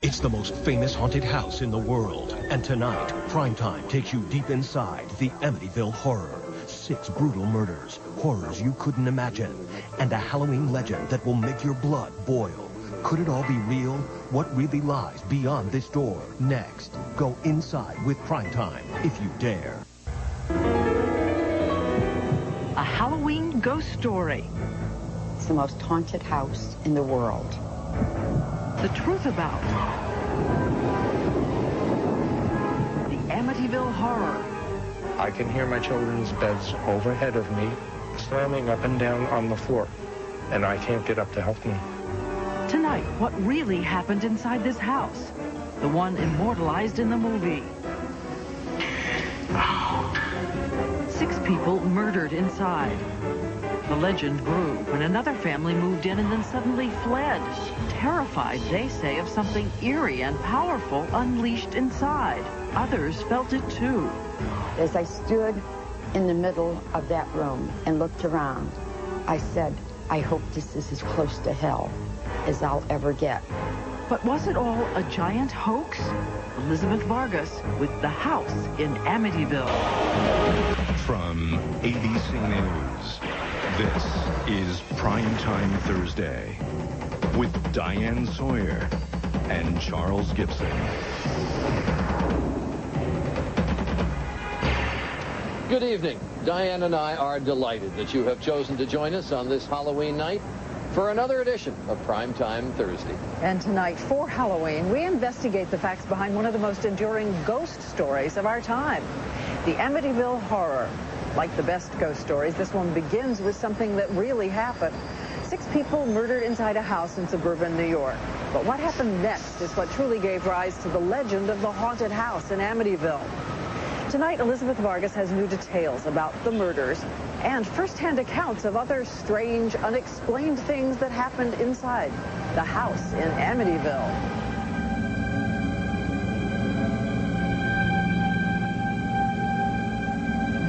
It's the most famous haunted house in the world. And tonight, Primetime takes you deep inside the Amityville Horror. 6 brutal murders, horrors you couldn't imagine, and a Halloween legend that will make your blood boil. Could it all be real? What really lies beyond this door? Next, go inside with Primetime, if you dare. A Halloween ghost story. It's the most haunted house in the world. The truth about the Amityville Horror. I can hear my children's beds overhead of me slamming up and down on the floor, and I can't get up to help them. Tonight, what really happened inside this house? The one immortalized in the movie. 6 people murdered inside. The legend grew when another family moved in and then suddenly fled. Terrified, they say, of something eerie and powerful unleashed inside. Others felt it too. As I stood in the middle of that room and looked around, I said, I hope this is as close to hell as I'll ever get. But was it all a giant hoax? Elizabeth Vargas with The House in Amityville. From ABC News, this is Primetime Thursday with Diane Sawyer and Charles Gibson. Good evening. Diane and I are delighted that you have chosen to join us on this Halloween night for another edition of Primetime Thursday. And tonight, for Halloween, we investigate the facts behind one of the most enduring ghost stories of our time, the Amityville Horror. Like the best ghost stories, this one begins with something that really happened. 6 people murdered inside a house in suburban New York. But what happened next is what truly gave rise to the legend of the haunted house in Amityville. Tonight, Elizabeth Vargas has new details about the murders and first-hand accounts of other strange, unexplained things that happened inside the house in Amityville.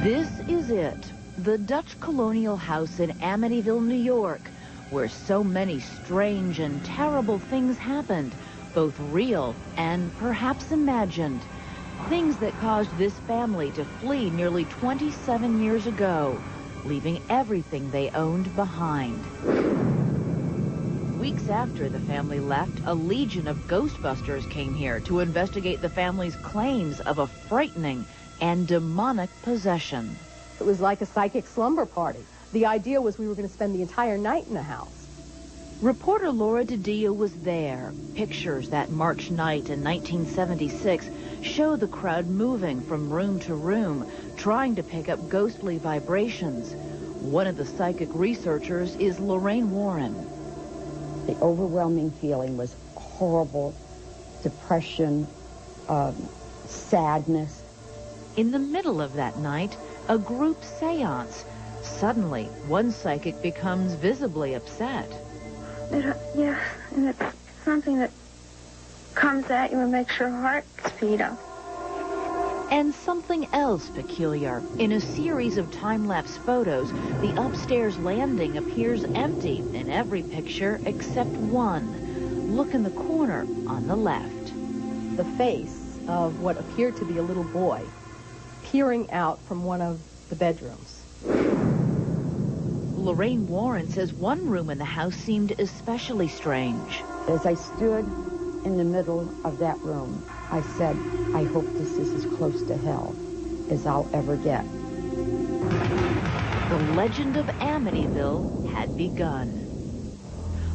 This is it, the Dutch colonial house in Amityville, New York, where so many strange and terrible things happened, both real and perhaps imagined. Things that caused this family to flee nearly 27 years ago, leaving everything they owned behind. Weeks after the family left, a legion of Ghostbusters came here to investigate the family's claims of a frightening and demonic possession. It was like a psychic slumber party. The idea was we were going to spend the entire night in the house. Reporter Laura DiDio was there. Pictures that March night in 1976 show the crowd moving from room to room, trying to pick up ghostly vibrations. One of the psychic researchers is Lorraine Warren. The overwhelming feeling was horrible depression, sadness. In the middle of that night, a group seance. Suddenly, one psychic becomes visibly upset. Yeah, and it's something that comes at you and makes your heart speed up. And something else peculiar. In a series of time-lapse photos, the upstairs landing appears empty in every picture except one. Look in the corner on the left. The face of what appeared to be a little boy peering out from one of the bedrooms. Lorraine Warren says one room in the house seemed especially strange. As I stood in the middle of that room, I said, I hope this is as close to hell as I'll ever get. The legend of Amityville had begun.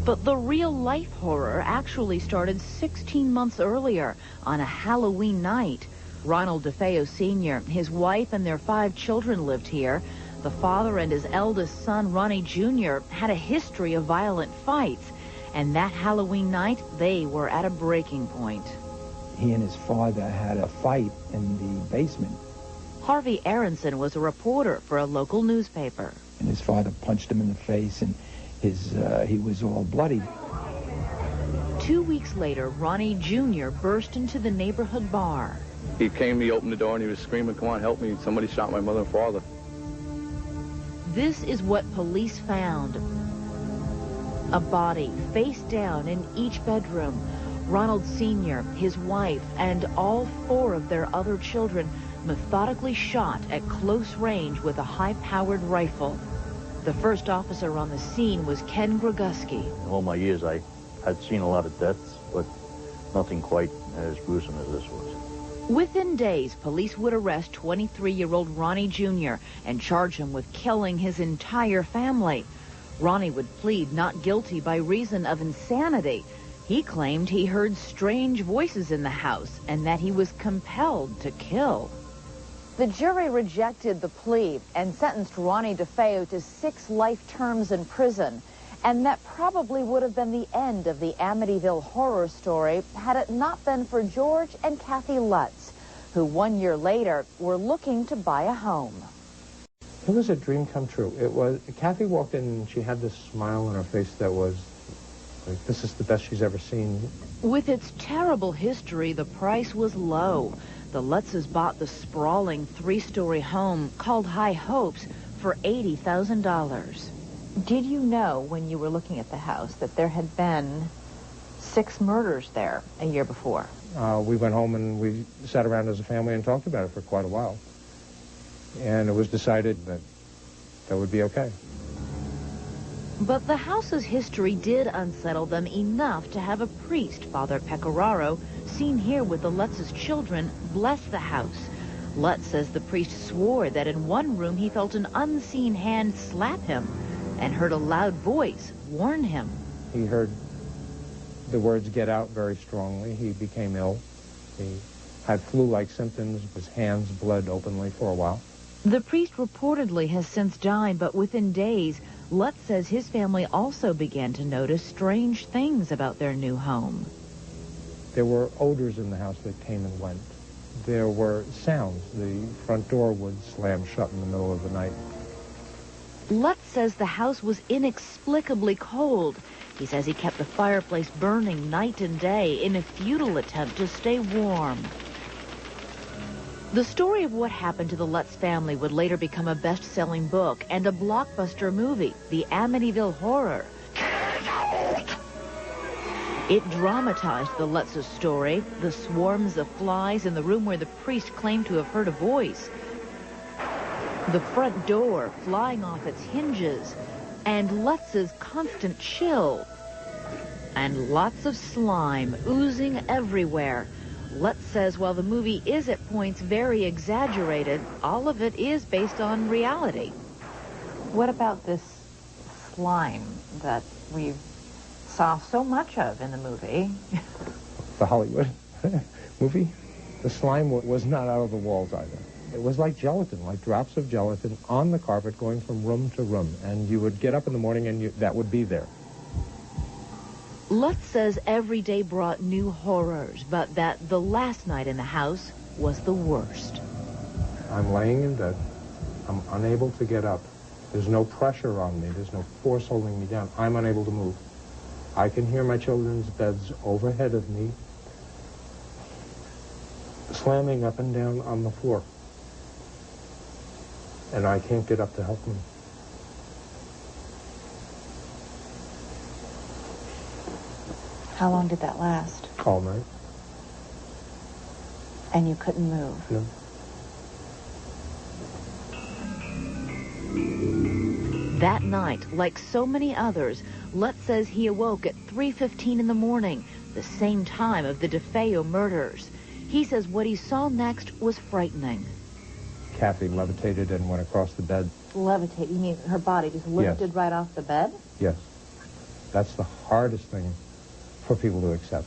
But the real-life horror actually started 16 months earlier on a Halloween night. Ronald DeFeo Sr., his wife, and their 5 children lived here. The father and his eldest son, Ronnie Jr., had a history of violent fights. And that Halloween night, they were at a breaking point. He and his father had a fight in the basement. Harvey Aronson was a reporter for a local newspaper. And his father punched him in the face, and he was all bloody. 2 weeks later, Ronnie Jr. burst into the neighborhood bar. He came, he opened the door, and he was screaming, come on, help me. Somebody shot my mother and father. This is what police found. A body face down in each bedroom. Ronald Sr., his wife, and all 4 of their other children methodically shot at close range with a high-powered rifle. The first officer on the scene was Ken Groguski. In all my years, I had seen a lot of deaths, but nothing quite as gruesome as this was. Within days, police would arrest 23-year-old Ronnie Jr. and charge him with killing his entire family. Ronnie would plead not guilty by reason of insanity. He claimed he heard strange voices in the house and that he was compelled to kill. The jury rejected the plea and sentenced Ronnie DeFeo to 6 life terms in prison. And that probably would have been the end of the Amityville horror story had it not been for George and Kathy Lutz, who 1 year later were looking to buy a home. It was a dream come true. It was. Kathy walked in and she had this smile on her face that was like, this is the best she's ever seen. With its terrible history, the price was low. The Lutzes bought the sprawling 3-story home called High Hopes for $80,000. Did you know when you were looking at the house that there had been 6 murders there a year before? We went home and we sat around as a family and talked about it for quite a while. And it was decided that that would be okay. But the house's history did unsettle them enough to have a priest, Father Pecoraro, seen here with the Lutz's children, bless the house. Lutz says the priest swore that in one room he felt an unseen hand slap him and heard a loud voice warn him. He heard the words "get out" very strongly. He became ill. He had flu-like symptoms. His hands bled openly for a while. The priest reportedly has since died, but within days, Lutz says his family also began to notice strange things about their new home. There were odors in the house that came and went. There were sounds. The front door would slam shut in the middle of the night. Lutz says the house was inexplicably cold. He says he kept the fireplace burning night and day in a futile attempt to stay warm. The story of what happened to the Lutz family would later become a best-selling book and a blockbuster movie, The Amityville Horror. It dramatized the Lutz's story, the swarms of flies in the room where the priest claimed to have heard a voice, the front door flying off its hinges, and Lutz's constant chill, and lots of slime oozing everywhere. Lutz says while the movie is at points very exaggerated, all of it is based on reality. What about this slime that we saw so much of in the movie? The Hollywood movie? The slime was not out of the walls either. It was like gelatin, like drops of gelatin on the carpet going from room to room. And you would get up in the morning and that would be there. Lutz says every day brought new horrors, but that the last night in the house was the worst. I'm laying in bed. I'm unable to get up. There's no pressure on me. There's no force holding me down. I'm unable to move. I can hear my children's beds overhead of me slamming up and down on the floor. And I can't get up to help them. How long did that last? All night. And you couldn't move? No. That night, like so many others, Lutz says he awoke at 3:15 in the morning, the same time of the DeFeo murders. He says what he saw next was frightening. Kathy levitated and went across the bed. Levitate? You mean her body just lifted Yes. right off the bed? Yes. That's the hardest thing for people to accept.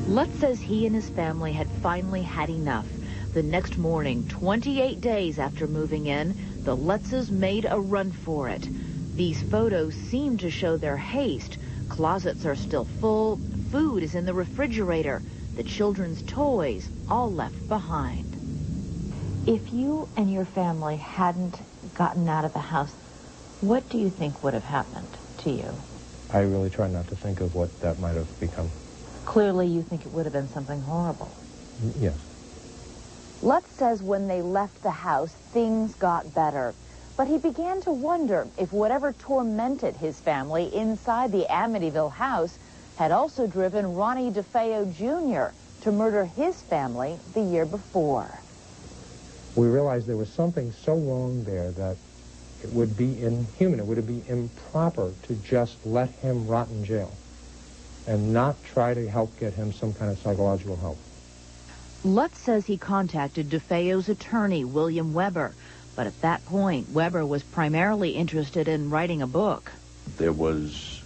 Lutz says he and his family had finally had enough. The next morning, 28 days after moving in, the Lutzes made a run for it. These photos seem to show their haste. Closets are still full. Food is in the refrigerator. The children's toys all left behind. If you and your family hadn't gotten out of the house, what do you think would have happened to you? I really try not to think of what that might have become. Clearly, you think it would have been something horrible. Yes. Lutz says when they left the house, things got better. But he began to wonder if whatever tormented his family inside the Amityville house had also driven Ronnie DeFeo Jr. to murder his family the year before. We realized there was something so wrong there that it would be inhuman, it would be improper to just let him rot in jail and not try to help get him some kind of psychological help. Lutz says he contacted DeFeo's attorney, William Weber, but at that point, Weber was primarily interested in writing a book. There was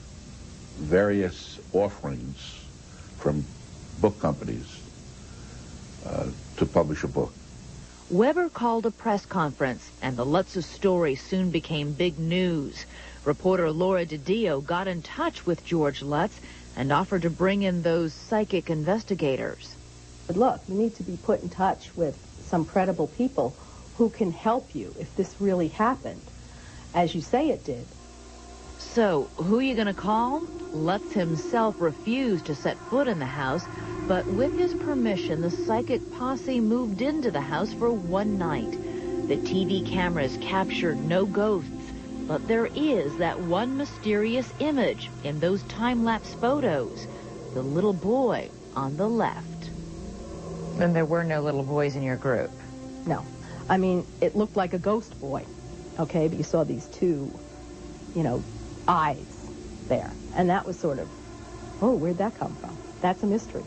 various offerings from book companies to publish a book. Weber called a press conference, and the Lutz's story soon became big news. Reporter Laura DiDio got in touch with George Lutz and offered to bring in those psychic investigators. But look, you need to be put in touch with some credible people who can help you if this really happened, as you say it did. So, who are you going to call? Lutz himself refused to set foot in the house, but with his permission, the psychic posse moved into the house for one night. The TV cameras captured no ghosts, but there is that one mysterious image in those time-lapse photos, the little boy on the left. And there were no little boys in your group? No. I mean, it looked like a ghost boy, okay? But you saw these two, eyes there. And that was sort of, oh, where'd that come from? That's a mystery.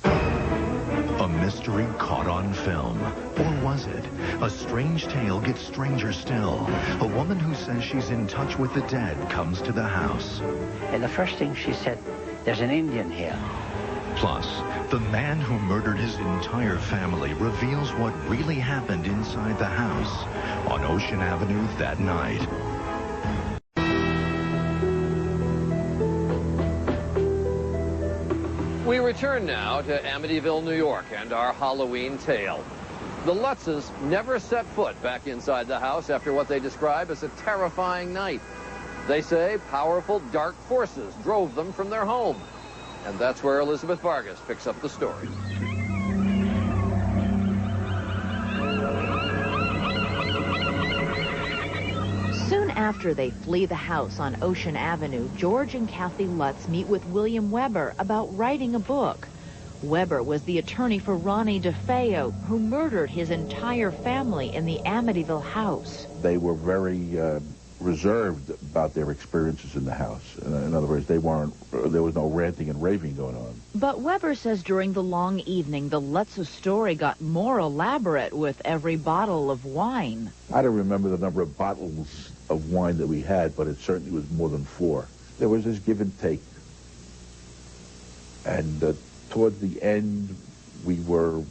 A mystery caught on film. Or was it? A strange tale gets stranger still. A woman who says she's in touch with the dead comes to the house. And the first thing she said, there's an Indian here. Plus, the man who murdered his entire family reveals what really happened inside the house on Ocean Avenue that night. We return now to Amityville, New York, and our Halloween tale. The Lutzes never set foot back inside the house after what they describe as a terrifying night. They say powerful, dark forces drove them from their home. And that's where Elizabeth Vargas picks up the story. Soon after they flee the house on Ocean Avenue, George and Kathy Lutz meet with William Weber about writing a book. Weber was the attorney for Ronnie DeFeo, who murdered his entire family in the Amityville house. They were very reserved about their experiences in the house. In other words, there was no ranting and raving going on. But Weber says during the long evening, the Lutz's story got more elaborate with every bottle of wine. I don't remember the number of bottles of wine that we had, but it certainly was more than 4. There was this give and take. And towards the end, we were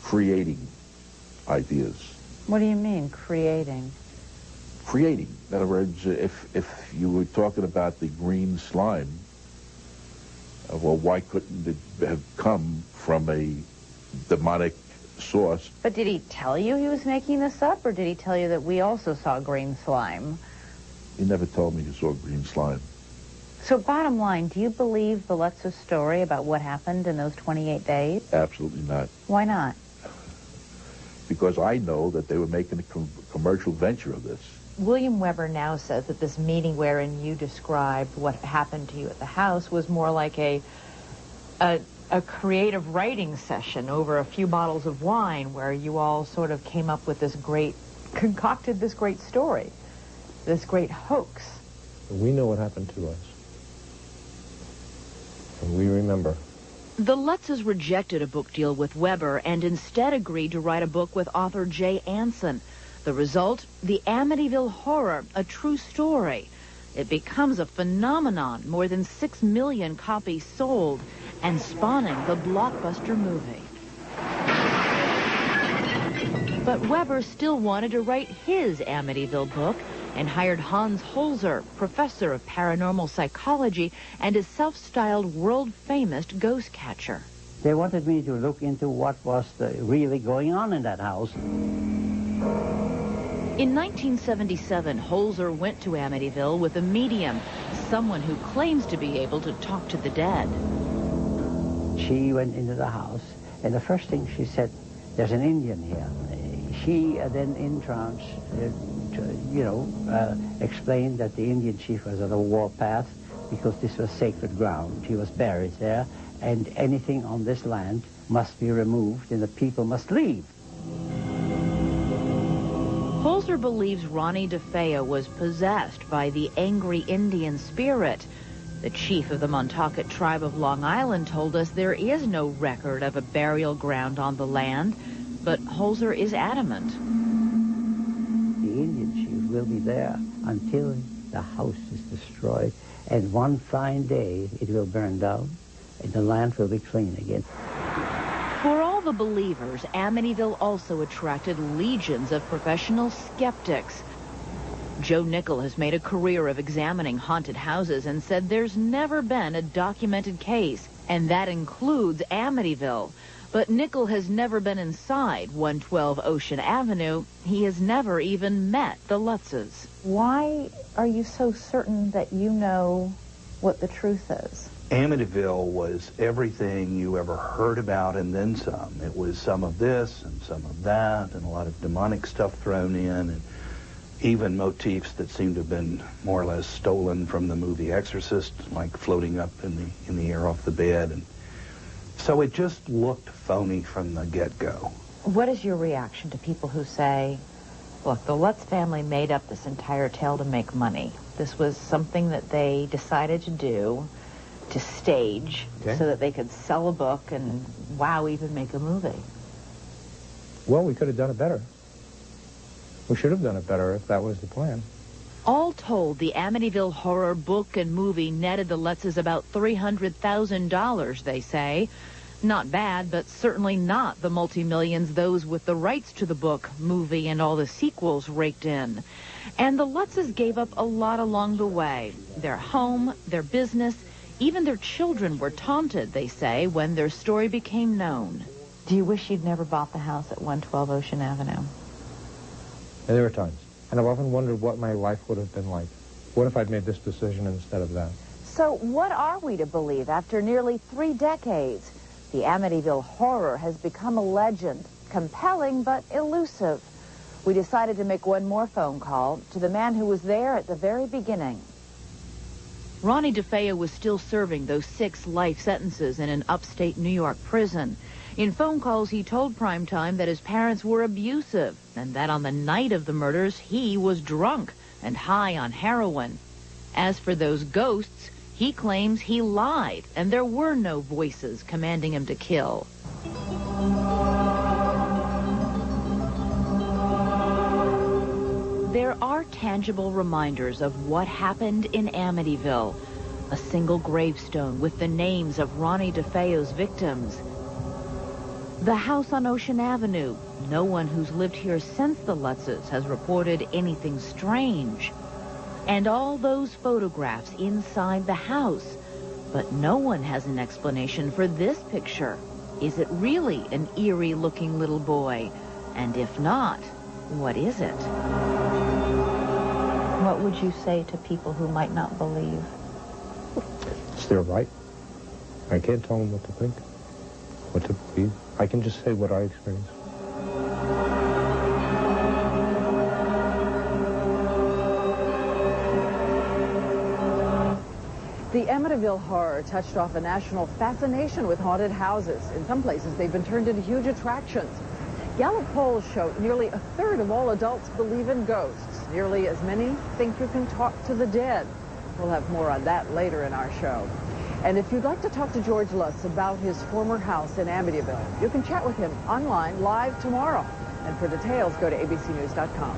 creating ideas. What do you mean, creating? Creating. In other words, if you were talking about the green slime, well, why couldn't it have come from a demonic source? But did he tell you he was making this up, or did he tell you that we also saw green slime? He never told me he saw green slime. So bottom line, do you believe the Lutz's story about what happened in those 28 days? Absolutely not. Why not? Because I know that they were making a commercial venture of this. William Weber now says that this meeting wherein you described what happened to you at the house was more like a creative writing session over a few bottles of wine where you all sort of came up with concocted this great story, this great hoax. We know what happened to us. And we remember. The Lutzes rejected a book deal with Weber and instead agreed to write a book with author Jay Anson. The result, The Amityville Horror, a true story. It becomes a phenomenon, more than 6 million copies sold, and spawning the blockbuster movie. But Weber still wanted to write his Amityville book and hired Hans Holzer, professor of paranormal psychology and a self-styled world-famous ghost catcher. They wanted me to look into what was really going on in that house. In 1977, Holzer went to Amityville with a medium, someone who claims to be able to talk to the dead. She went into the house, and the first thing she said, there's an Indian here. She then in trance explained that the Indian chief was on a warpath because this was sacred ground. He was buried there, and anything on this land must be removed, and the people must leave. Holzer believes Ronnie DeFeo was possessed by the angry Indian spirit. The chief of the Montaukett tribe of Long Island told us there is no record of a burial ground on the land, but Holzer is adamant. The Indian chief will be there until the house is destroyed, and one fine day it will burn down, and the land will be clean again. For all the believers, Amityville also attracted legions of professional skeptics. Joe Nickel has made a career of examining haunted houses and said there's never been a documented case, and that includes Amityville. But Nickel has never been inside 112 Ocean Avenue. He has never even met the Lutzes. Why are you so certain that you know what the truth is? Amityville was everything you ever heard about and then some. It was some of this and some of that and a lot of demonic stuff thrown in, and even motifs that seemed to have been more or less stolen from the movie Exorcist, like floating up in the air off the bed. And so it just looked phony from the get-go. What is your reaction to people who say, look, the Lutz family made up this entire tale to make money. This was something that they decided to do, to stage, so that they could sell a book and, wow, even make a movie? Well, we could have done it better. We should have done it better if that was the plan. All told, the Amityville horror book and movie netted the Lutzes about $300,000, they say. Not bad, but certainly not the multi-millions those with the rights to the book, movie, and all the sequels raked in. And the Lutzes gave up a lot along the way. Their home, their business, even their children were taunted, they say, when their story became known. Do you wish you'd never bought the house at 112 Ocean Avenue? And there are times. And I've often wondered what my life would have been like. What if I'd made this decision instead of that? So what are we to believe after nearly 3 decades? The Amityville horror has become a legend, compelling but elusive. We decided to make one more phone call to the man who was there at the very beginning. Ronnie DeFeo was still serving those 6 life sentences in an upstate New York prison. In phone calls, he told Primetime that his parents were abusive and that on the night of the murders, he was drunk and high on heroin. As for those ghosts, he claims he lied and there were no voices commanding him to kill. There are tangible reminders of what happened in Amityville. A single gravestone with the names of Ronnie DeFeo's victims. The house on Ocean Avenue. No one who's lived here since the Lutzes has reported anything strange. And all those photographs inside the house. But no one has an explanation for this picture. Is it really an eerie-looking little boy? And if not, what is it? What would you say to people who might not believe? It's their right. I can't tell them what to think, what to believe. I can just say what I experienced. The Amityville horror touched off a national fascination with haunted houses. In some places, they've been turned into huge attractions. Gallup polls show nearly 1/3 of all adults believe in ghosts. Nearly as many think you can talk to the dead. We'll have more on that later in our show. And if you'd like to talk to George Lutz about his former house in Amityville, you can chat with him online live tomorrow. And for details, go to abcnews.com.